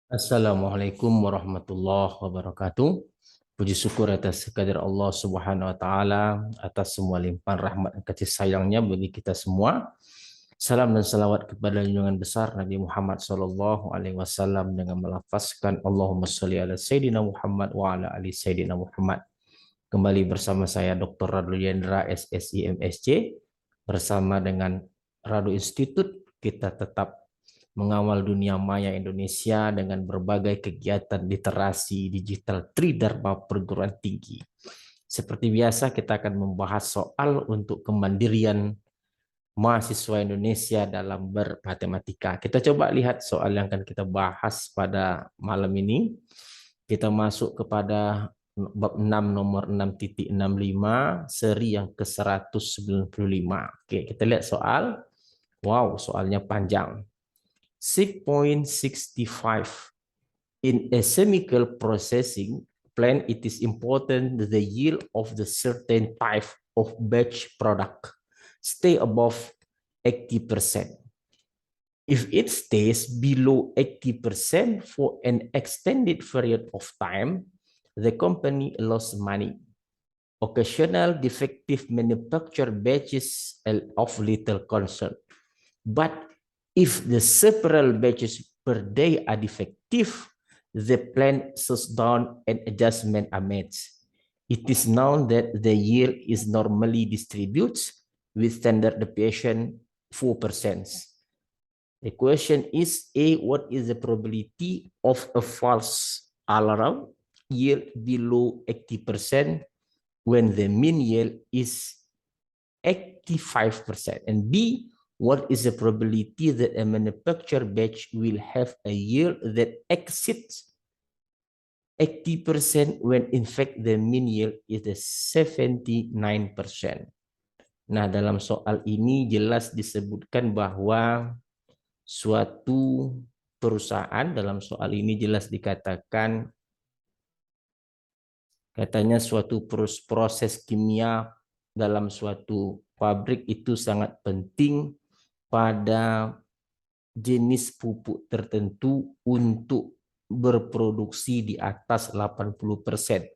Assalamualaikum warahmatullahi wabarakatuh. Puji syukur atas kehadirat Allah Subhanahu wa taala atas semua limpahan rahmat dan kasih sayangnya bagi kita semua. Salam dan salawat kepada junjungan besar Nabi Muhammad sallallahu alaihi wasallam dengan melafazkan Allahumma sholli ala sayyidina Muhammad wa ala ali sayyidina Muhammad. Kembali bersama saya Dr. Radu Yendra SSI MSc bersama dengan Radu Institute. Kita tetap mengawal dunia maya Indonesia dengan berbagai kegiatan literasi digital Tridharma perguruan tinggi. Seperti biasa kita akan membahas soal untuk kemandirian mahasiswa Indonesia dalam bermatematika. Kita coba lihat soal yang akan kita bahas pada malam ini. Kita masuk kepada bab 6 nomor 6.65 seri yang ke-195. Oke, kita lihat soal. Wow, soalnya panjang. 6.65. In a chemical processing plant, it is important that the yield of the certain type of batch product stay above 80%. If it stays below 80% for an extended period of time, the company lost money. Occasional defective manufactured batches of little concern. But if the several batches per day are defective, the plant shuts down and adjustment are made. It is known that the yield is normally distributed with standard deviation 4%. The question is, A, what is the probability of a false alarm yield below 80% when the mean yield is 85%? And B, what is the probability that a manufactured batch will have a yield that exceeds 80% when in fact the mean yield is 79%? Nah, dalam soal ini jelas disebutkan bahwa suatu perusahaan, dalam soal ini jelas dikatakan katanya suatu proses kimia dalam suatu pabrik itu sangat penting pada jenis pupuk tertentu untuk berproduksi di atas 80%.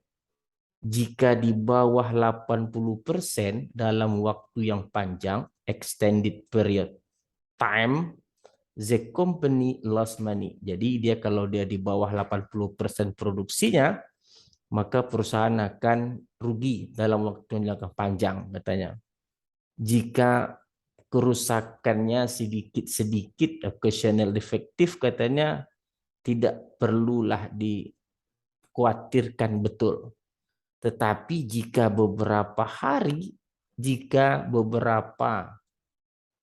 Jika di bawah 80% dalam waktu yang panjang, extended period time, the company lost money. Jadi dia kalau dia di bawah 80% produksinya, maka perusahaan akan rugi dalam waktu yang panjang katanya. Jika kerusakannya sedikit-sedikit, occasional defektif katanya tidak perlulah dikhawatirkan betul. Tetapi jika beberapa hari, jika beberapa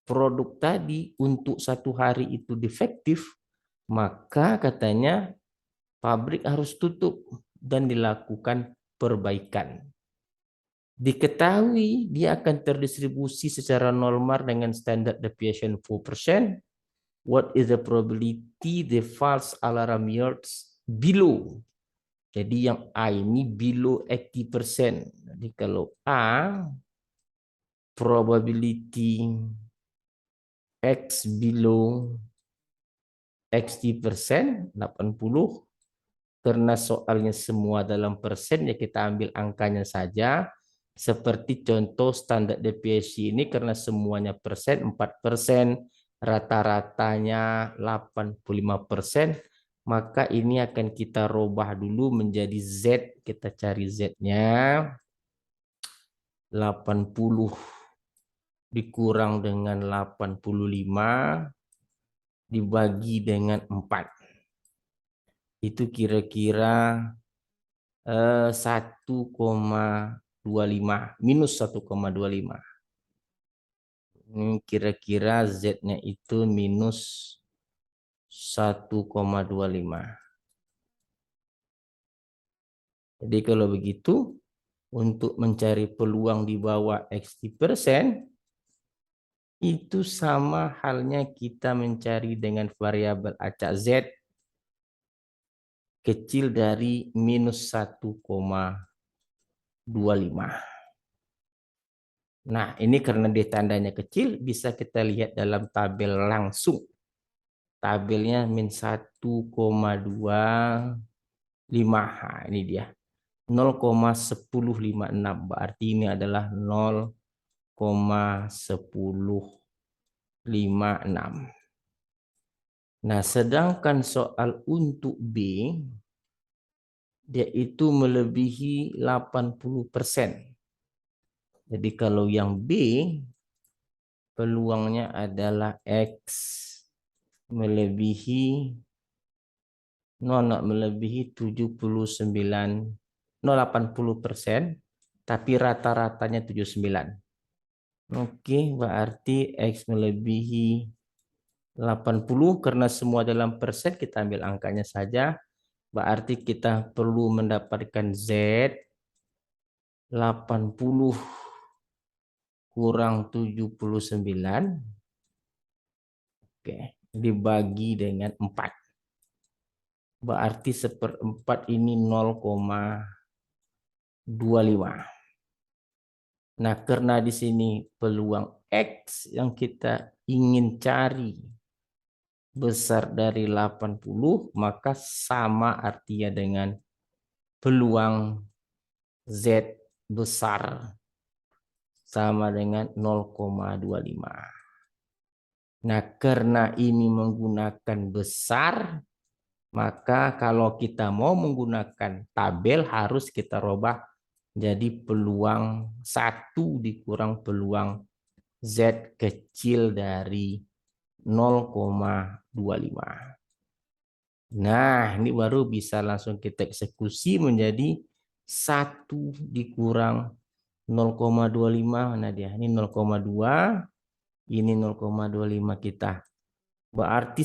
produk tadi untuk satu hari itu defektif, maka katanya pabrik harus tutup dan dilakukan perbaikan. Diketahui dia akan terdistribusi secara normal dengan standard deviation 4%. What is the probability the false alarm yields below? Jadi yang A ini below 80%. Jadi kalau A, probability X below 80%, 80, karena soalnya semua dalam persen, ya kita ambil angkanya saja. Seperti contoh standar deviasi ini karena semuanya persen, 4%, rata-ratanya 85%, maka ini akan kita rubah dulu menjadi Z. Kita cari Z-nya. 80 dikurang dengan 85 dibagi dengan 4. Itu kira-kira 1,25 minus 1,25. Ini kira-kira Z-nya itu minus 1,25. Jadi kalau begitu, untuk mencari peluang di bawah 80%, itu sama halnya kita mencari dengan variabel acak Z kecil dari minus 1,25. Nah, ini karena dia tandanya kecil, bisa kita lihat dalam tabel langsung. tabelnya min 1,25. Ini dia 0,1056, berarti ini adalah 0,1056. Nah, sedangkan soal untuk B, dia itu melebihi 80%. Jadi kalau yang B, peluangnya adalah X melebihi 80%, tapi rata-ratanya 79. Oke, berarti X melebihi 80, karena semua dalam persen, kita ambil angkanya saja. Berarti kita perlu mendapatkan Z 80 kurang 79. Oke, dibagi dengan 4. Berarti 1/4 ini 0,25. Nah, karena di sini peluang X yang kita ingin cari besar dari 80, maka sama artinya dengan peluang Z besar sama dengan 0,25. Nah, karena ini menggunakan besar, maka kalau kita mau menggunakan tabel harus kita rubah jadi peluang 1 dikurang peluang Z kecil dari 0,25. Nah, ini baru bisa langsung kita eksekusi menjadi 1 dikurang 0,25. Mana dia? Ini 0,2, ini 0,25 kita. Berarti